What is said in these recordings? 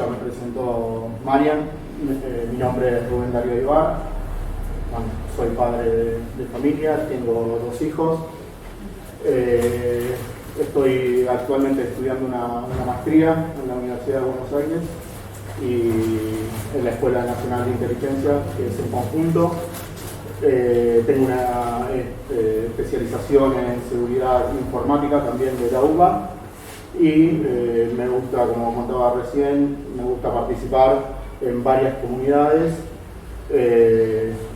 ya me presentó Marian, mi nombre es Rubén Darío Ibar, bueno, soy padre de familia, tengo 2 hijos, estoy actualmente estudiando una maestría en la Universidad de Buenos Aires y en la Escuela Nacional de Inteligencia, que es en conjunto. Tengo una especialización en seguridad informática también de la UBA y me gusta, como contaba recién, me gusta participar en varias comunidades.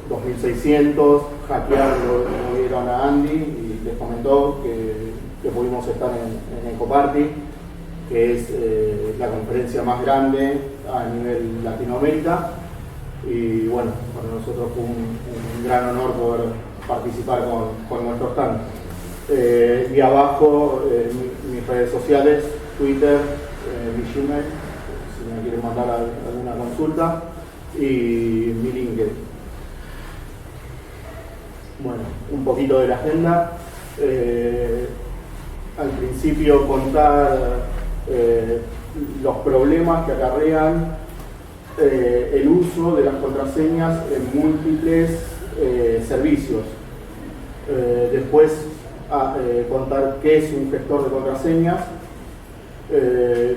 2600, hackear, lo vieron a Andy y les comentó que pudimos estar en Ecoparty, que es la conferencia más grande a nivel Latinoamérica. Y bueno, para nosotros fue un gran honor poder participar con nuestro stand. Y abajo mis redes sociales, Twitter, mi Gmail, si me quieren mandar alguna consulta, y mi LinkedIn. Bueno, un poquito de la agenda. Al principio contar los problemas que acarrean el uso de las contraseñas en múltiples servicios. Después contar qué es un gestor de contraseñas,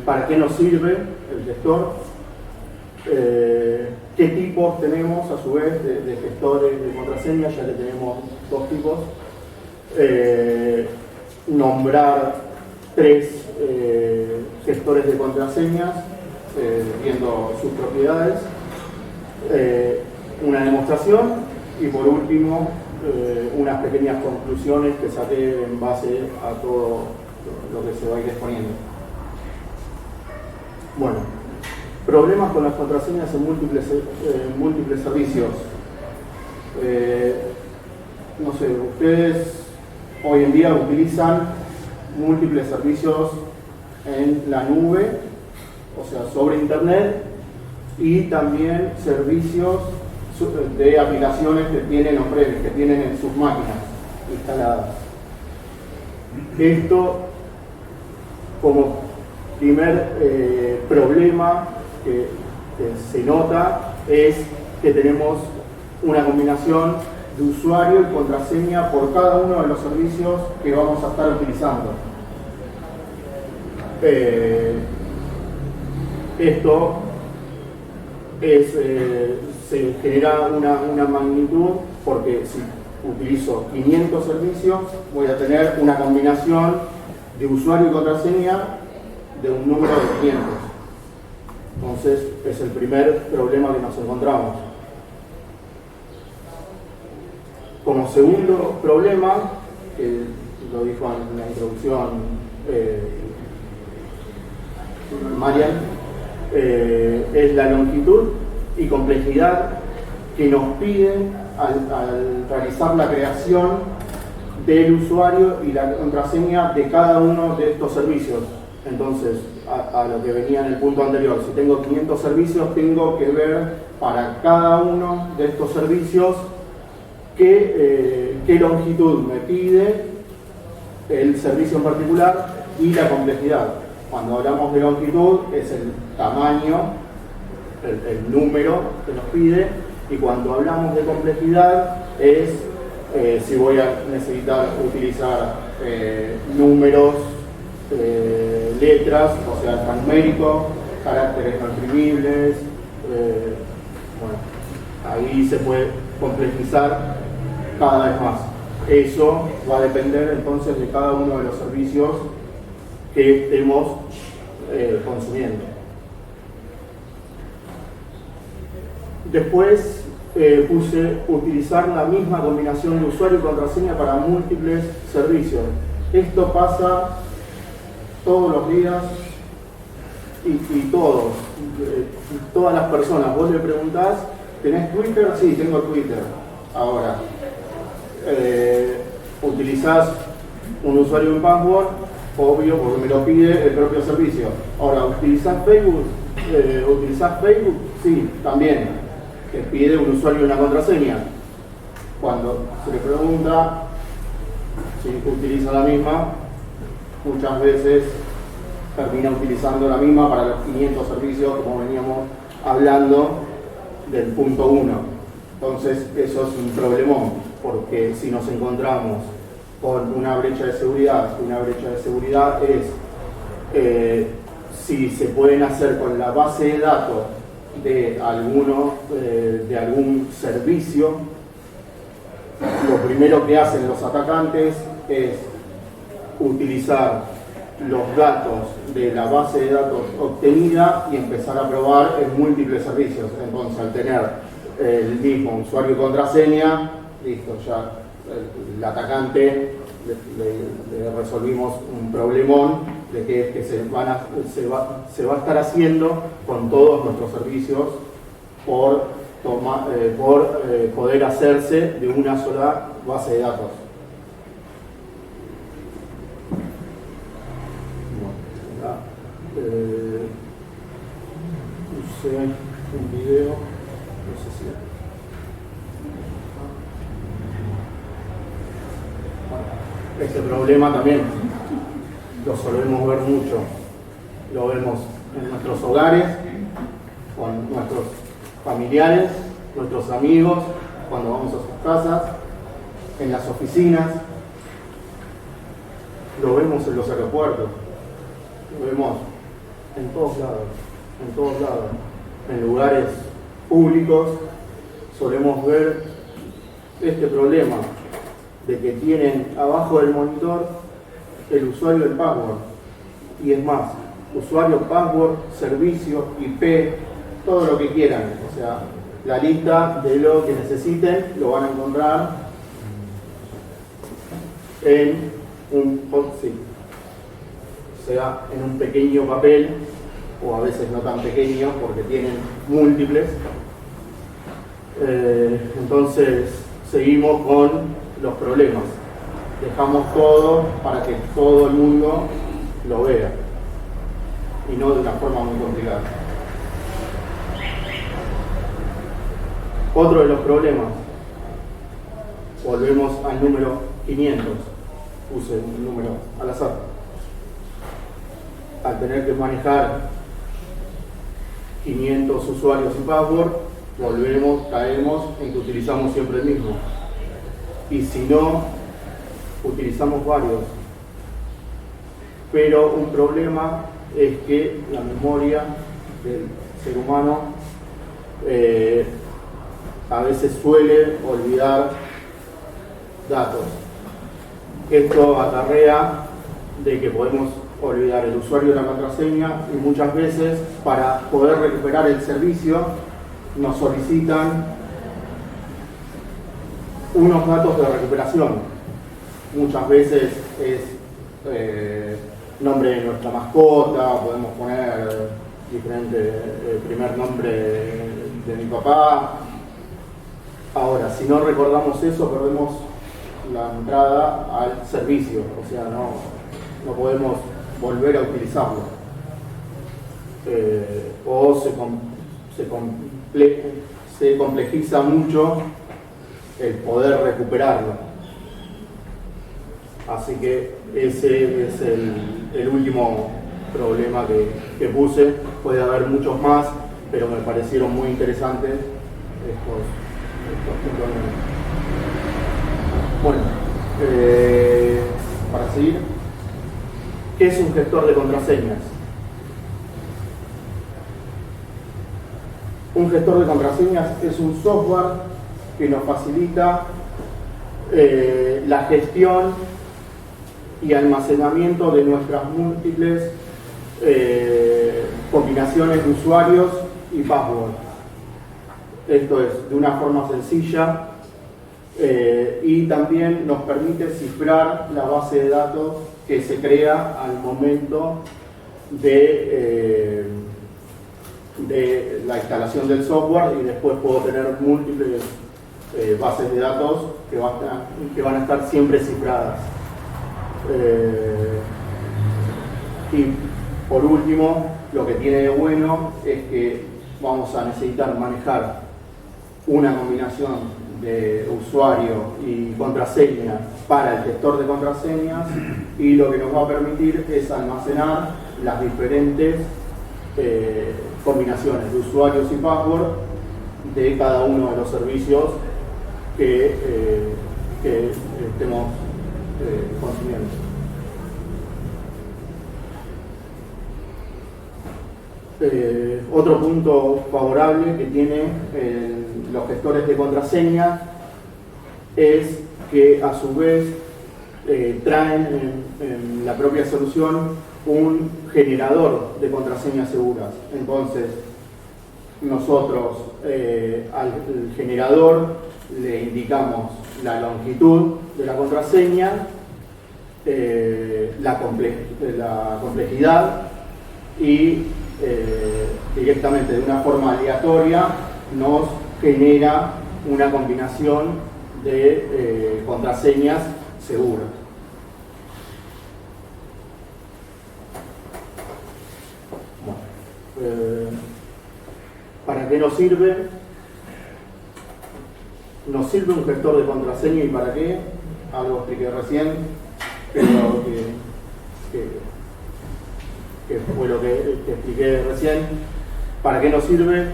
para qué nos sirve el gestor, qué tipos tenemos a su vez de gestores de contraseñas, ya que tenemos 2 tipos, nombrar 3 gestores de contraseñas, viendo sus propiedades, una demostración y por último unas pequeñas conclusiones que saqué en base a todo lo que se va a ir exponiendo. Bueno, problemas con las contraseñas en múltiples servicios. No sé, ustedes hoy en día utilizan múltiples servicios en la nube, o sea, sobre internet, y también servicios de aplicaciones que tienen on-premise, que tienen en sus máquinas instaladas. Esto, como primer problema que se nota, es que tenemos una combinación de usuario y contraseña por cada uno de los servicios que vamos a estar utilizando. Esto se genera una magnitud, porque si utilizo 500 servicios voy a tener una combinación de usuario y contraseña de un número de 500. Entonces es el primer problema que nos encontramos. Como segundo problema, que lo dijo en la introducción Marian, es la longitud y complejidad que nos pide al realizar la creación del usuario y la contraseña de cada uno de estos servicios. Entonces, a lo que venía en el punto anterior, si tengo 500 servicios, tengo que ver para cada uno de estos servicios qué longitud me pide el servicio en particular y la complejidad. Cuando hablamos de longitud es el tamaño, el número que nos pide, y cuando hablamos de complejidad es si voy a necesitar utilizar números, letras, o sea, alfanumérico, caracteres no imprimibles, bueno, ahí se puede complejizar cada vez más. Eso va a depender entonces de cada uno de los servicios que estemos consumiendo. Después puse utilizar la misma combinación de usuario y contraseña para múltiples servicios. Esto pasa todos los días y todas las personas. Vos le preguntás, ¿tenés Twitter? Sí, tengo Twitter. Ahora, utilizás un usuario en password, obvio, porque me lo pide el propio servicio. Ahora, ¿utilizás Facebook? Sí, también. Te pide un usuario y una contraseña. Cuando se le pregunta si utiliza la misma, muchas veces termina utilizando la misma para los 500 servicios como veníamos hablando del punto 1. Entonces eso es un problemón, porque si nos encontramos con una brecha de seguridad es si se pueden hacer con la base de datos de algún servicio. Lo primero que hacen los atacantes es utilizar los datos de la base de datos obtenida y empezar a probar en múltiples servicios. Entonces, al tener el mismo usuario y contraseña, listo, ya el atacante le resolvimos un problemón de que se va a estar haciendo con todos nuestros servicios por poder hacerse de una sola base de datos. Usé un video, no sé si... Bueno, este problema también lo solemos ver mucho. Lo vemos en nuestros hogares, con nuestros familiares, nuestros amigos, cuando vamos a sus casas, en las oficinas, lo vemos en los aeropuertos, lo vemos en todos lados, en lugares públicos. Solemos ver este problema de que tienen abajo del monitor el usuario del password, y es más, usuario, password, servicio, IP, todo lo que quieran, o sea, la lista de lo que necesiten lo van a encontrar en un hotseat, o sea, en un pequeño papel, o a veces no tan pequeño porque tienen múltiples. Entonces seguimos con los problemas, dejamos todo para que todo el mundo lo vea y no de una forma muy complicada. Otro de los problemas, volvemos al número 500, puse un número al azar. Al tener que manejar 500 usuarios y password, caemos en que utilizamos siempre el mismo. Y si no, utilizamos varios. Pero un problema es que la memoria del ser humano a veces suele olvidar datos. Esto acarrea de que podemos olvidar el usuario y la contraseña, y muchas veces para poder recuperar el servicio nos solicitan unos datos de recuperación. Muchas veces es nombre de nuestra mascota, podemos poner diferente primer nombre de mi papá. Ahora, si no recordamos eso, perdemos la entrada al servicio, o sea, no podemos volver a utilizarlo. O se complejiza mucho el poder recuperarlo. Así que ese es el último problema que puse. Puede haber muchos más, pero me parecieron muy interesantes estos puntos. Bueno, para seguir, ¿qué es un gestor de contraseñas? Un gestor de contraseñas es un software que nos facilita la gestión y almacenamiento de nuestras múltiples combinaciones de usuarios y password. Esto es de una forma sencilla, y también nos permite cifrar la base de datos que se crea al momento de la instalación del software, y después puedo tener múltiples bases de datos que van a estar siempre cifradas. Y por último, lo que tiene de bueno es que vamos a necesitar manejar una combinación de usuario y contraseña para el gestor de contraseñas, y lo que nos va a permitir es almacenar las diferentes combinaciones de usuarios y password de cada uno de los servicios que estemos consumiendo. Otro punto favorable que tienen los gestores de contraseña es que a su vez traen en la propia solución un generador de contraseñas seguras. Entonces, nosotros al generador le indicamos la longitud de la contraseña, la complejidad y directamente de una forma aleatoria nos genera una combinación de contraseñas seguras. ¿Para qué nos sirve? Nos sirve un gestor de contraseña y para qué, algo expliqué recién, pero que fue lo que expliqué recién. ¿Para qué nos sirve?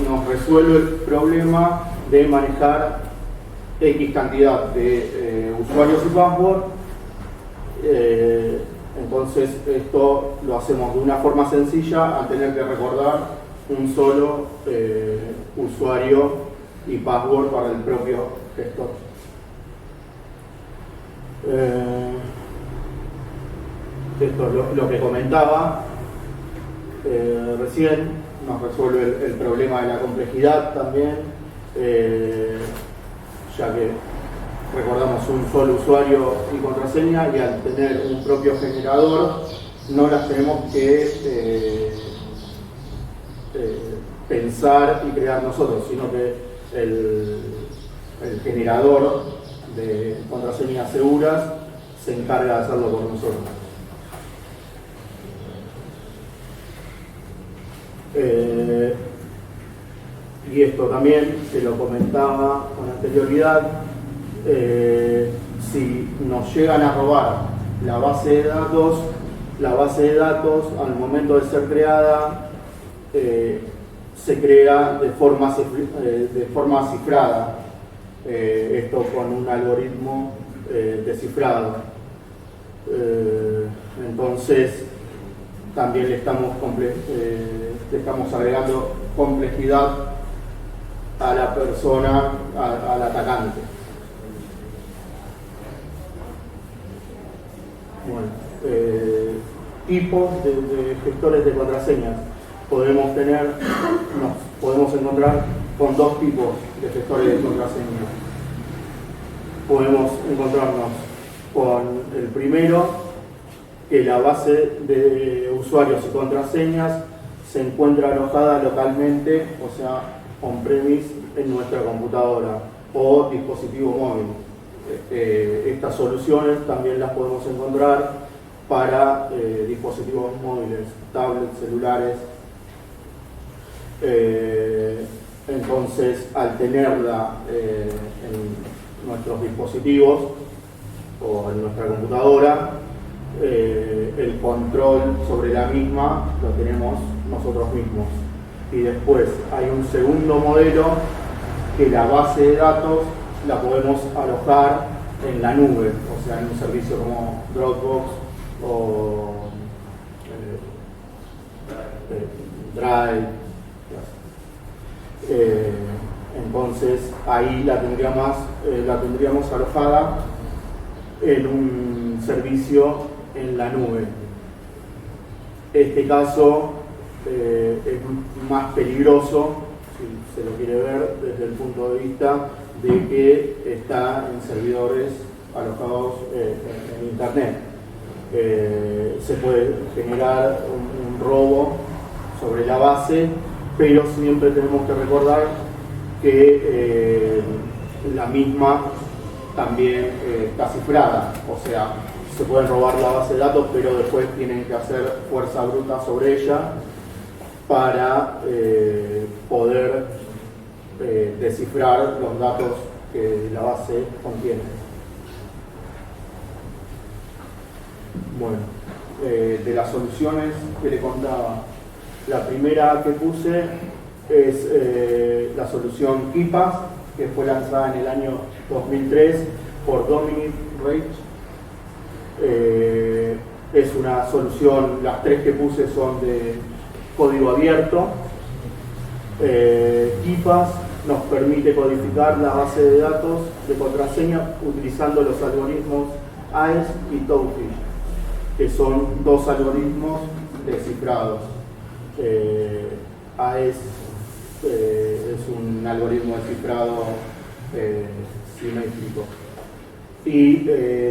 Nos resuelve el problema de manejar X cantidad de usuarios y password. Entonces esto lo hacemos de una forma sencilla al tener que recordar un solo usuario y password para el propio gestor. Esto es lo que comentaba recién, nos resuelve el problema de la complejidad también, ya que recordamos un solo usuario y contraseña, y al tener un propio generador no las tenemos que pensar y crear nosotros, sino que el generador de contraseñas seguras se encarga de hacerlo por nosotros. Y esto también se lo comentaba con anterioridad. Si nos llegan a robar la base de datos al momento de ser creada se crea de forma cifrada, esto con un algoritmo descifrado. Entonces también le estamos agregando complejidad a la persona, al atacante. Bueno, tipos de gestores de contraseñas. Podemos encontrar con dos tipos de gestores de contraseñas. Podemos encontrarnos con el primero, que la base de usuarios y contraseñas se encuentra alojada localmente, o sea, on-premise en nuestra computadora o dispositivo móvil. Estas soluciones también las podemos encontrar para dispositivos móviles, tablets, celulares. Entonces, al tenerla en nuestros dispositivos o en nuestra computadora, el control sobre la misma lo tenemos nosotros mismos. Y después hay un segundo modelo, que la base de datos la podemos alojar en la nube, o sea, en un servicio como Dropbox o Drive. Entonces ahí la tendríamos alojada en un servicio en la nube. Este caso es más peligroso, si se lo quiere ver desde el punto de vista de que está en servidores alojados en internet. Se puede generar un robo sobre la base, pero siempre tenemos que recordar que la misma también está cifrada, o sea, se pueden robar la base de datos, pero después tienen que hacer fuerza bruta sobre ella para poder descifrar los datos que la base contiene. Bueno, de las soluciones que le contaba. La primera que puse es la solución KeePass, que fue lanzada en el año 2003 por Dominic Reich. Es una solución, las tres que puse son de código abierto. KeePass nos permite codificar la base de datos de contraseña utilizando los algoritmos AES y Towfish, que son dos algoritmos descifrados. AES es un algoritmo descifrado simétrico y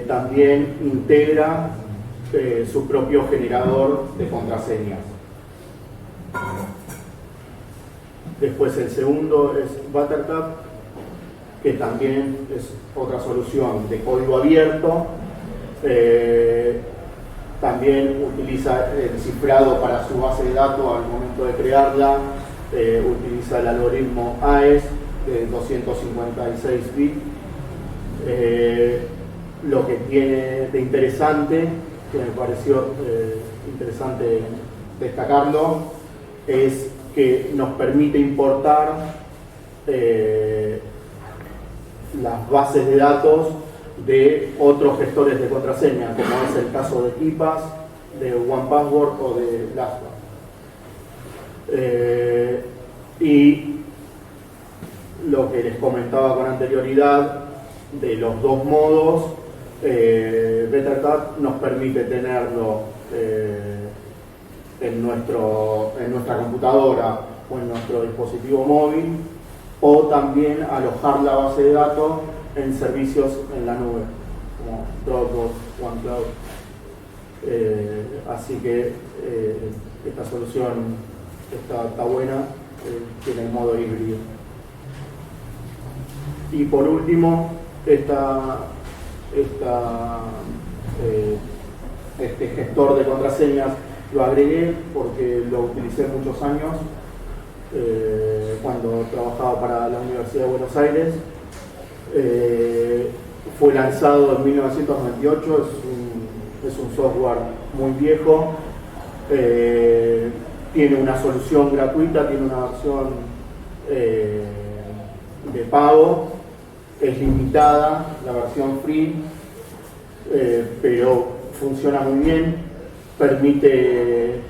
también integra su propio generador de contraseñas. Después el segundo es Buttercup, que también es otra solución de código abierto. También utiliza el cifrado para su base de datos al momento de crearla. Utiliza el algoritmo AES de 256 bits. Lo que tiene de interesante, que me pareció interesante destacarlo, es que nos permite importar las bases de datos de otros gestores de contraseña, como es el caso de KeePass, de OnePassword o de LastPass. Y lo que les comentaba con anterioridad, de los dos modos, Buttercup nos permite tenerlo en nuestra computadora o en nuestro dispositivo móvil, o también alojar la base de datos en servicios en la nube, como Dropbox, OneCloud. Así que esta solución está buena, tiene el modo híbrido. Y por último, este gestor de contraseñas lo agregué porque lo utilicé muchos años cuando trabajaba para la Universidad de Buenos Aires. Fue lanzado en 1998, es un software muy viejo. Tiene una solución gratuita, tiene una versión de pago, es limitada, la versión free, pero funciona muy bien, permite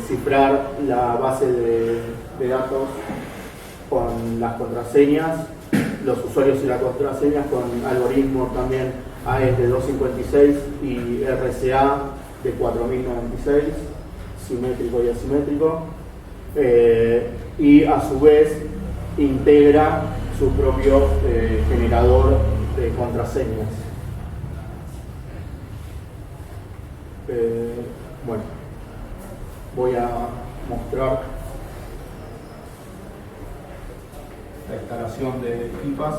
cifrar la base de datos con las contraseñas, los usuarios y las contraseñas con algoritmos también AES de 256 y RSA de 4096, simétrico y asimétrico, y a su vez integra su propio generador de contraseñas. Bueno, voy a mostrar la instalación de KeePass.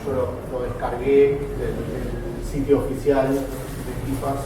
Yo lo descargué del sitio oficial de KeePass.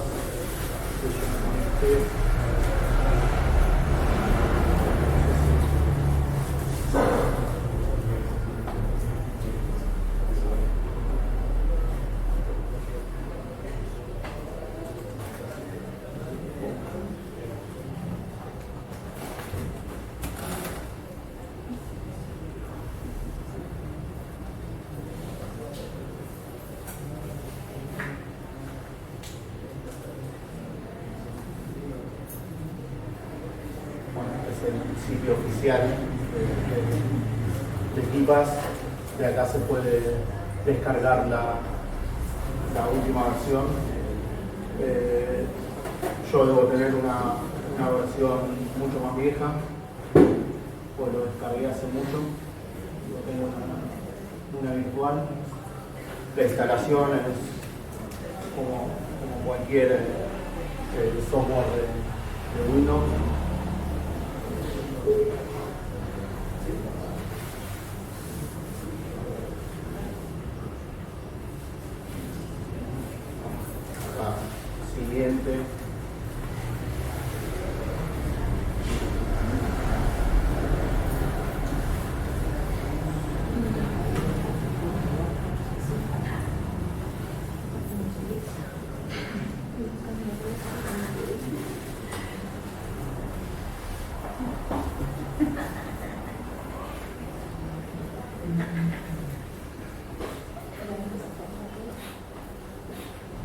El sitio oficial de KeePass. De acá se puede descargar la última versión. Yo debo tener una versión mucho más vieja, pues lo descargué hace mucho. Yo tengo una virtual. La instalación es como cualquier software de Windows. Siguiente.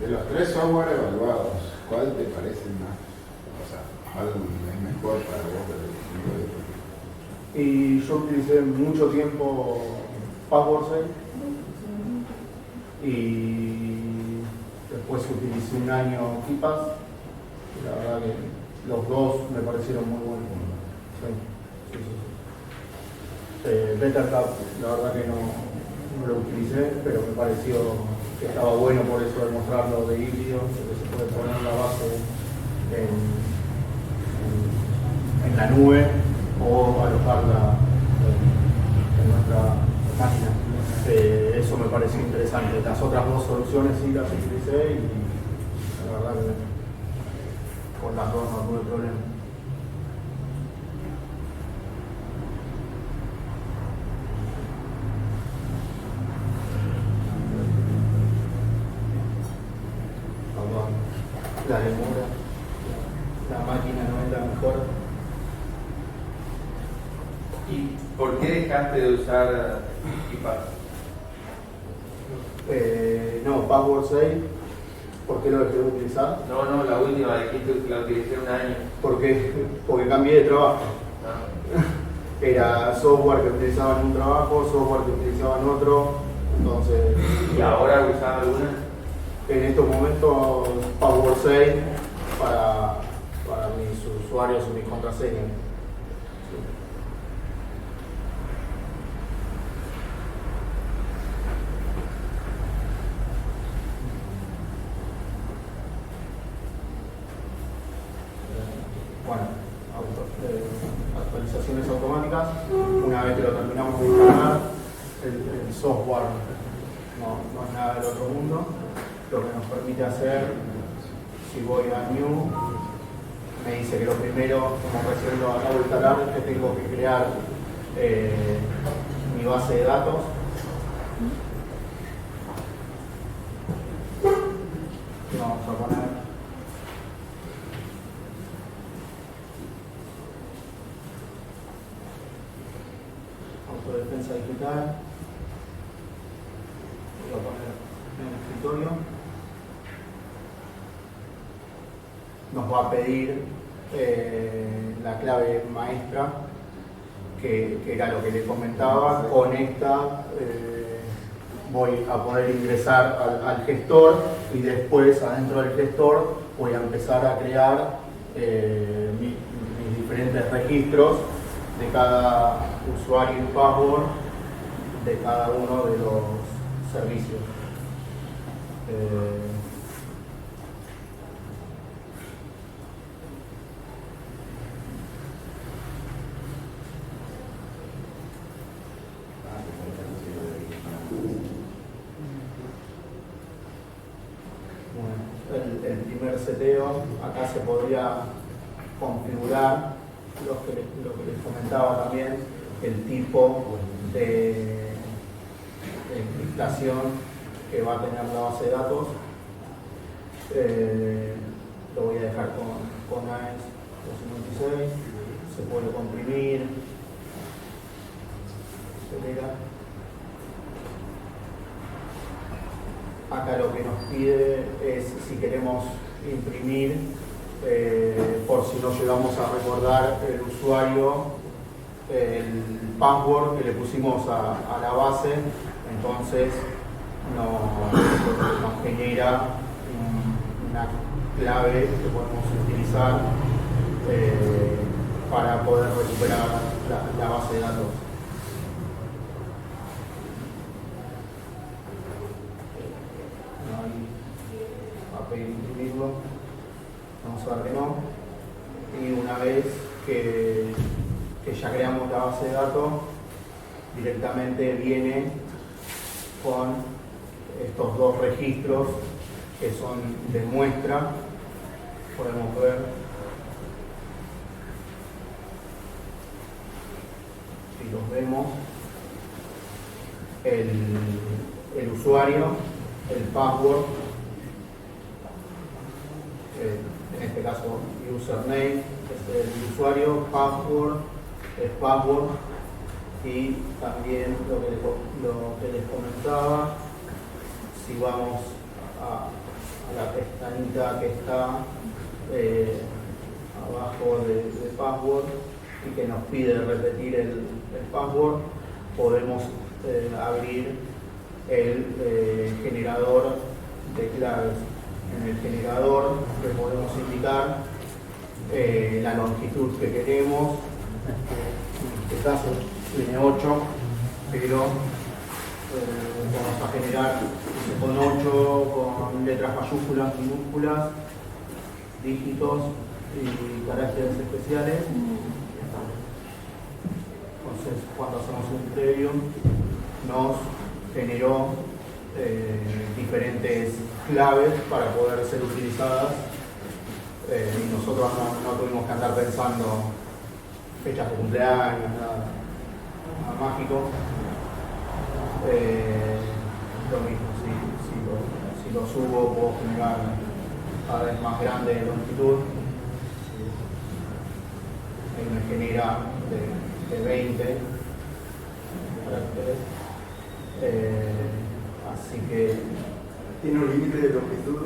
De los tres software evaluados, ¿cuál te parece más? O sea, ¿cuál es mejor para vos desde el punto de vista? Y yo utilicé mucho tiempo PasswordSafe y después utilicé un año KeePass. La verdad que los dos me parecieron muy buenos. Sí, sí, sí. BetterCap, la verdad que no lo utilicé, pero me pareció que estaba bueno por eso de mostrarlo de híbrido, que se puede poner la base en la nube o alojarla en nuestra máquina. Eso me pareció interesante. Las otras dos soluciones sí las utilicé y la verdad que con las dos no tuve problema. La demora, la máquina no es la mejor. ¿Y por qué dejaste de usar KeePass? No, PasswordSafe. ¿Por qué lo dejé de utilizar? No, la última, dijiste que la utilicé un año. Porque cambié de trabajo. Ah. Era software que utilizaba en un trabajo, software que utilizaba en otro. Entonces, ¿Y ahora usás alguna? en estos momentos, PasswordSafe para mis usuarios y mis contraseñas. Bueno, actualizaciones automáticas. Una vez que lo terminamos de instalar, el software no es nada del otro mundo. Lo que nos permite hacer, si voy a New, me dice que lo primero, como recién lo acabo de instalar, es que tengo que crear mi base de datos. Vamos a poner autodefensa digital. Voy a poner en el escritorio. Nos va a pedir la clave maestra, que era lo que les comentaba. Con esta voy a poder ingresar al gestor y después adentro del gestor voy a empezar a crear mis diferentes registros de cada usuario y password de cada uno de los servicios. El primer seteo, acá se podría configurar lo que les comentaba también, el tipo de encriptación que va a tener la base de datos. Lo voy a dejar con AES 256, se puede comprimir, etc. Acá lo que nos pide es si queremos imprimir, por si no llegamos a recordar el usuario, el password que le pusimos a la base, entonces nos genera una clave que podemos utilizar para poder recuperar la base de datos. A pedir imprimirlo, vamos a ver que no, y una vez que ya creamos la base de datos, directamente viene con estos dos registros que son de muestra. Podemos ver si los vemos, el usuario, el password, en este caso username es el usuario, password es password, y también lo que les comentaba, si vamos a la pestañita que está abajo de password y que nos pide repetir el password, podemos abrir el generador de claves. En el generador le podemos indicar la longitud que queremos. En este caso tiene 8, pero vamos a generar con 8, con letras mayúsculas, minúsculas, dígitos y caracteres especiales. Entonces, cuando hacemos un preview, nos generó diferentes claves para poder ser utilizadas y nosotros no tuvimos que andar pensando fechas de cumpleaños, nada mágico. Lo mismo, si lo subo puedo generar cada vez más grande de longitud. Ahí me genera de 20 caracteres. Así que ¿tiene un límite de longitud?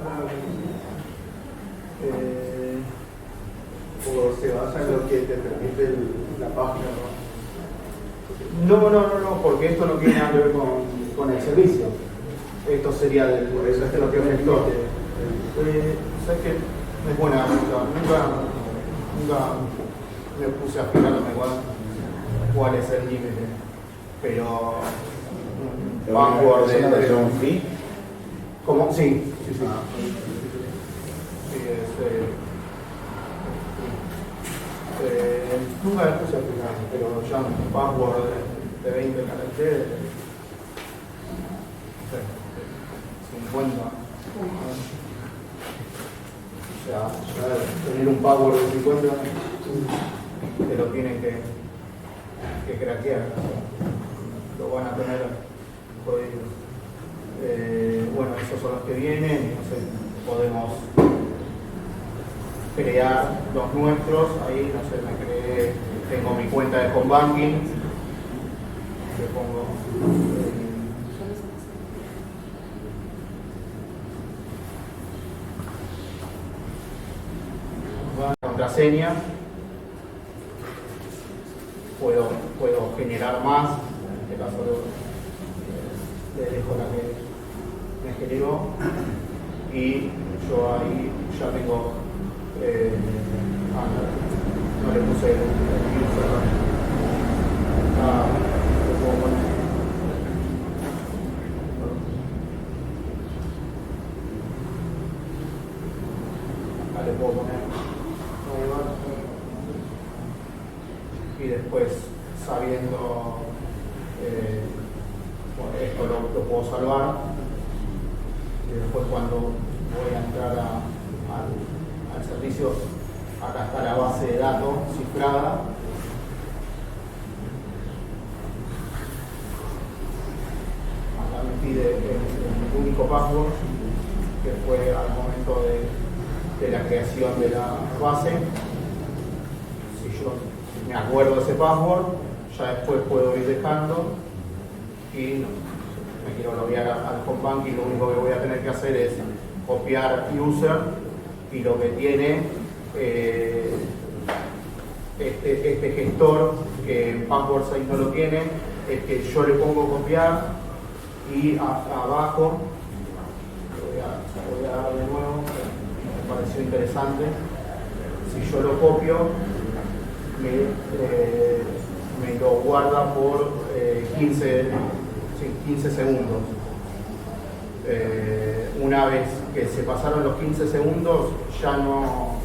¿O se basa en lo que te permite la página? No, porque esto no tiene nada que ver con el servicio. Esto sería Por eso es lo que me explique. ¿Sabes qué? Es buena pregunta. Nunca me puse a fijarme cuál es el límite. Pero password de un fee. ¿Cómo? Sí. Nunca me puse a fijarme, pero ya un password de 20 caracteres, 50. O sea, ya tener un password de 50 te lo tienen que craquear, lo van a tener jodido. Bueno, esos son los que vienen, no sé, podemos crear los nuestros. Ahí, no sé, me creé, tengo mi cuenta de home banking, le pongo contraseña, puedo generar más, en este caso le dejo la que me generó y yo ahí ya tengo no le puse el user, lo puedo poner. Acá le puedo poner y después, sabiendo esto lo puedo salvar y después cuando voy a entrar al servicio, acá está la base de datos cifrada. Acá me pide el único password que fue al momento de la creación de la base. Si yo me acuerdo de ese password, ya después puedo ir dejando y me quiero loguear al home banking. Lo único que voy a tener que hacer es copiar user y lo que tiene este gestor, que en Password 6 no lo tiene, es que yo le pongo copiar y abajo voy a dar de nuevo, me pareció interesante. Si yo lo copio, me lo guarda por 15 segundos. Una vez que se pasaron los 15 segundos, ya no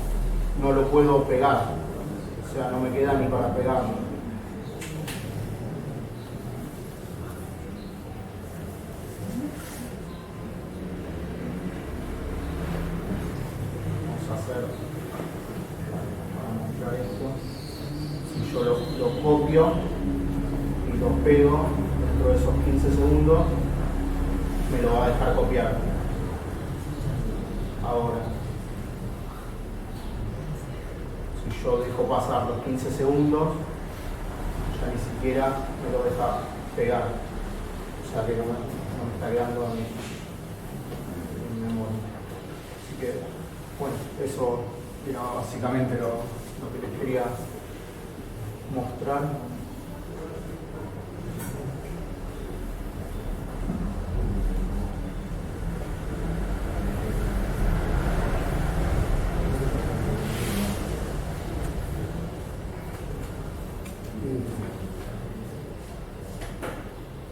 lo puedo pegar, o sea, no me queda ni para pegarlo. Vamos a hacer, para mostrar esto, si yo lo copio y lo pego dentro de esos 15 segundos, me lo va a dejar copiar. Ahora, si yo dejo pasar los 15 segundos, ya ni siquiera me lo deja pegar. O sea que no me está quedando en memoria. eso era básicamente lo que les quería mostrar.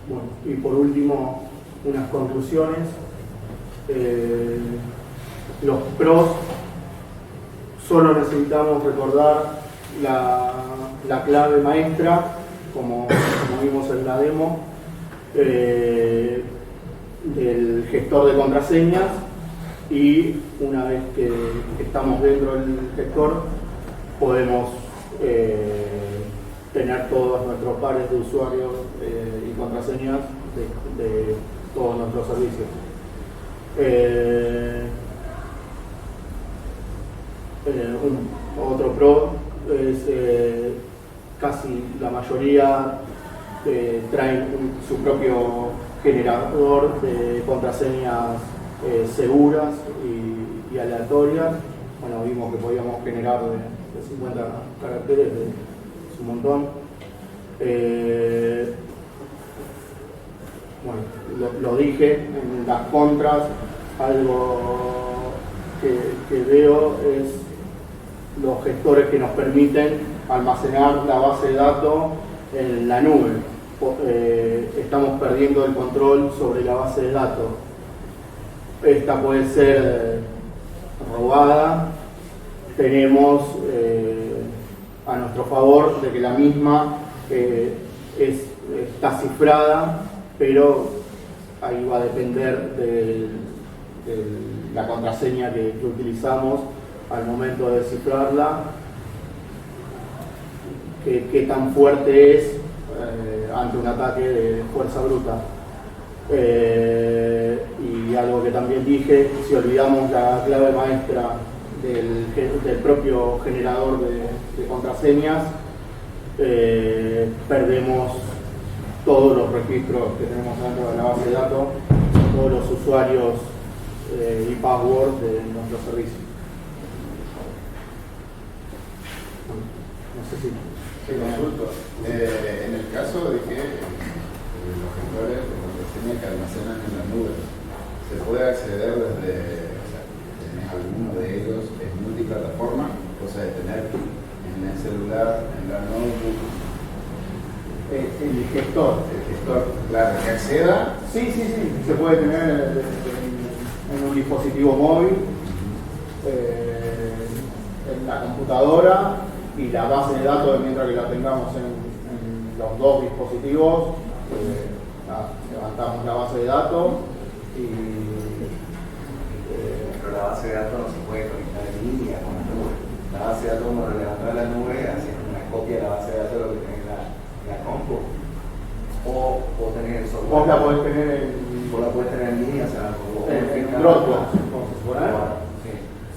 Bueno, y por último, unas conclusiones. Los pros, solo necesitamos recordar la clave maestra, como vimos en la demo, del gestor de contraseñas, y una vez que estamos dentro del gestor podemos tener todos nuestros pares de usuarios y contraseñas de todos nuestros servicios. Otro pro es casi la mayoría traen su propio generador de contraseñas seguras y aleatorias. Bueno, vimos que podíamos generar de 50 caracteres, es un montón. Bueno, lo dije, en las contras, algo que veo es los gestores que nos permiten almacenar la base de datos en la nube. Estamos perdiendo el control sobre la base de datos. Esta puede ser robada. Tenemos a nuestro favor de que la misma está cifrada, pero ahí va a depender de la contraseña que utilizamos al momento de descifrarla, qué tan fuerte es ante un ataque de fuerza bruta. Y algo que también dije, si olvidamos la clave maestra del propio generador de contraseñas, perdemos todos los registros que tenemos dentro de la base de datos, todos los usuarios y passwords de nuestro servicio. No sé si... Sí, consulto. En el caso de que los gestores de contraseña que almacenan en la nube, se puede acceder desde, o sea, tenés alguno de ellos en multiplataforma, cosa de tener en el celular, en la notebook. El gestor, claro, que acceda. Sí, se puede tener en un dispositivo móvil, en la computadora, y la base de datos, mientras que la tengamos en los dos dispositivos, levantamos la base de datos y... Pero la base de datos no se puede conectar en línea con la nube. La base de datos uno lo levanta a la nube, haciendo una copia de la base de datos de lo que tiene la compu. O tener el software. Vos la podés tener en línea, o sea, en Dropbox, ¿verdad?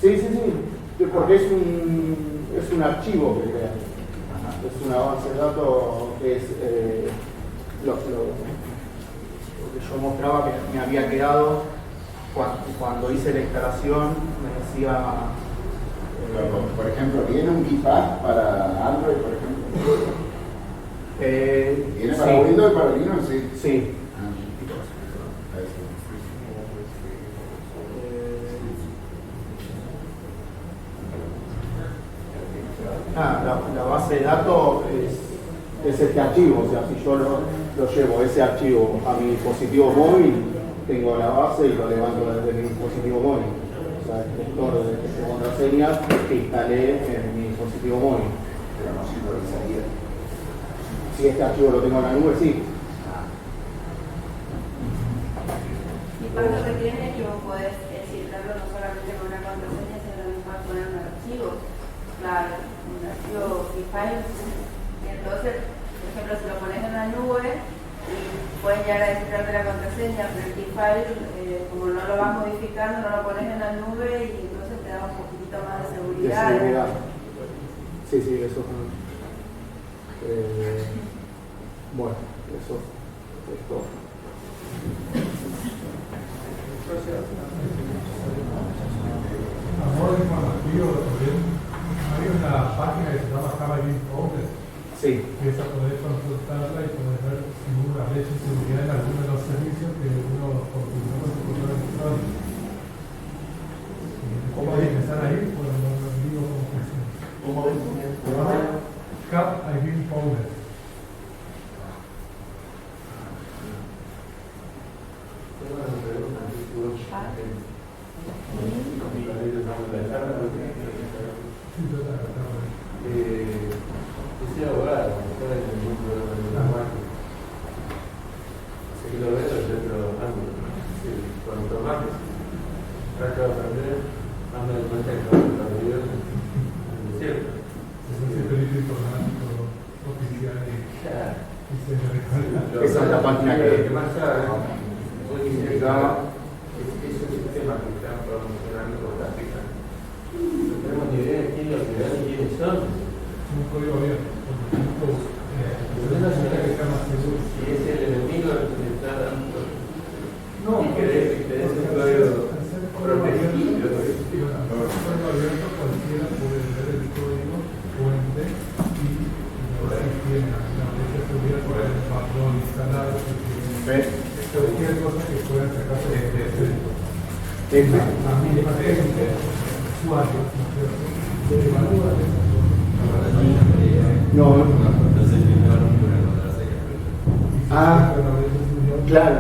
Sí, porque es un archivo que crea. Es una base de datos que es lo que yo mostraba que me había quedado cuando hice la instalación. Me decía, por ejemplo, ¿viene un KeyPad para Android, por ejemplo? ¿Viene para Windows y para Linux? Sí. La base de datos es este archivo, o sea, si yo lo llevo ese archivo a mi dispositivo móvil, tengo la base y lo levanto desde mi dispositivo móvil. O sea, el gestor de contraseñas que instalé en mi dispositivo móvil. Pero no sincronizaría. Si este archivo lo tengo en la nube, sí. Y para lo que tiene que vos podés cifrarlo no solamente con una contraseña, sino también para poner un archivo. Claro, un archivo file. Y entonces, por ejemplo, si lo pones en la nube y puedes llegar a descifrarte la contraseña, pero el file, como no lo vas modificando, no lo pones en la nube y entonces te da un poquitito más de seguridad. Sí, eso bueno, eso es todo. Amor y envío también. Hay una página que se llama Caballín Powder, Sí. que esa poder consultarla y poder ver si hubo una brecha de seguridad en alguno de los servicios que uno configuró con su correo electrónico. ¿Cómo hay que estar ahí? Pues no digo cómo funciona. ¿Cómo ves? Caballín Powder. Yo soy abogado, estoy en el mundo de la máquina. Así que lo veo desde otro ángulo. Cuanto más trato de aprender, más me doy cuenta que no lo vivo en el desierto. Es un perito informático oficial y se me recuerda. Esa es la página que más sabe, hoy significaba es un sistema que está promocionando por la África. No tenemos ni idea de quién lo creó ni quiénes son. Un código abierto. Si es el enemigo el que te está dando. No, y querés que te des un código protegido. Código abierto, cualquiera puede ver el código fuente y si tiene la brecha de seguridad por el patrón instalado. Cualquier cosa que pueda sacarse de la misma técnica, usuario, ¿no es cierto? Se evalúa esa cosa. No. Ah, claro.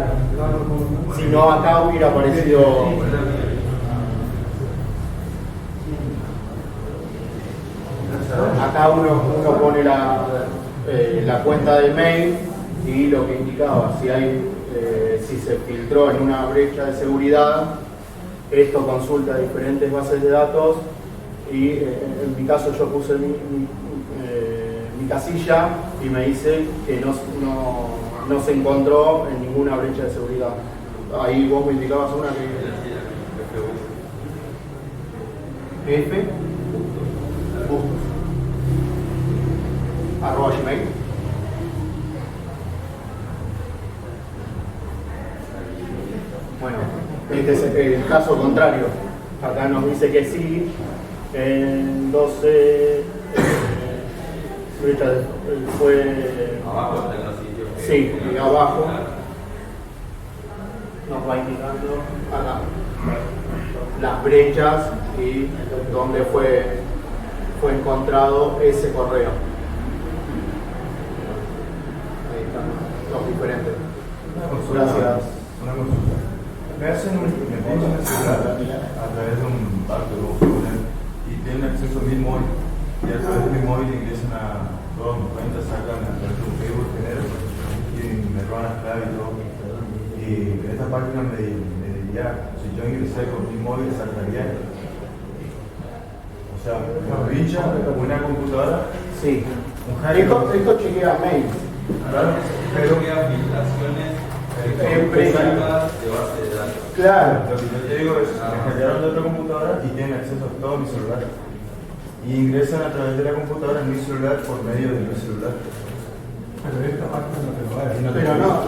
Si no, acá hubiera aparecido. Acá uno pone la cuenta de mail y lo que indicaba, si se filtró en una brecha de seguridad, esto consulta diferentes bases de datos y en mi caso yo puse mi casilla y me dice que no se encontró en ninguna brecha de seguridad. Ahí vos me indicabas una que F Bustos @gmail. Bueno, este es el caso contrario. Acá nos dice que sí, en 12 fue Abajo está el sitio. sí, y abajo nos va indicando acá las brechas y donde fue encontrado ese correo. Ahí están los diferentes. Gracias. Una consulta. Me hacen un celular a través de un barco y tienen acceso a mi móvil y a través de mi móvil ingresan a todas mis cuentas, sacan a través de un Facebook genero y me roban las claves y todo. Y esta página me diría, si yo ingresé con mi móvil, sacaría. O sea, una pincha, una computadora. Sí. Esto chequea mail. Claro, Pero que filtraciones Empresa. de base de datos. Claro. lo que yo te digo es, me hackearon de otra computadora y tienen acceso a todo mi celular. Y ingresan a través de la computadora en mi celular por medio de mi celular. Pero esta página no te lo va a decir. Pero no.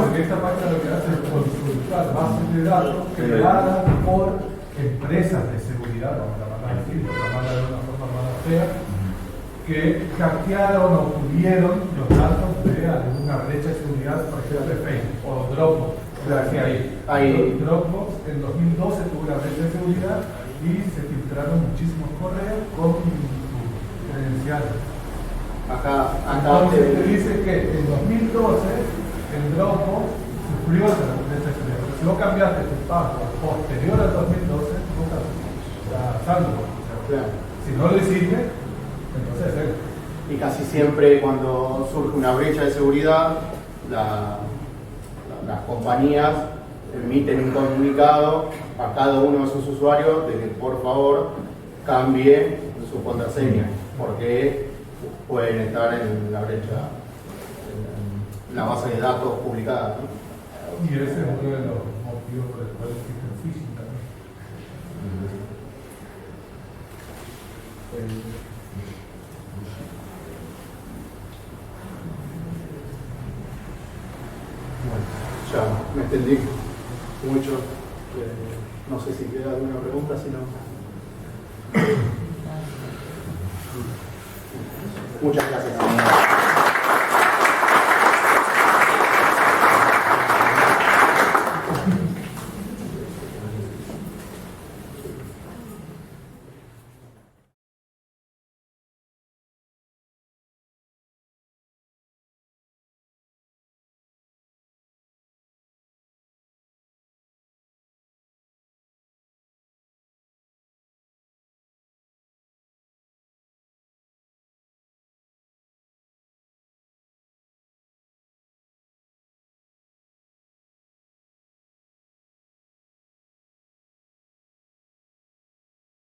Porque esta página lo que hace es consultar bases de datos creadas por empresas de seguridad, vamos a llamarla así, vamos a llamarla de una forma más fea, que hackearon o tuvieron los datos de alguna brecha de seguridad, por ejemplo, de Facebook o Dropbox. Ahí. Dropbox en 2012 tuvo una brecha de seguridad y se filtraron muchísimos correos con credenciales. Acá Entonces te dice que en 2012 el Dropbox sufrió esa brecha de seguridad. Si vos cambiaste tu password posterior al 2012, vos estás salvo. Claro. Si no lo hiciste, entonces Y casi siempre cuando surge una brecha de seguridad, las compañías emiten un comunicado a cada uno de sus usuarios de que por favor cambie su contraseña, porque pueden estar en la brecha, en la base de datos publicada, ¿no? Y ese es uno de los motivos por el cual existe el phishing también. Bueno, ya me extendí mucho. No sé si queda alguna pregunta, si no. Muchas gracias.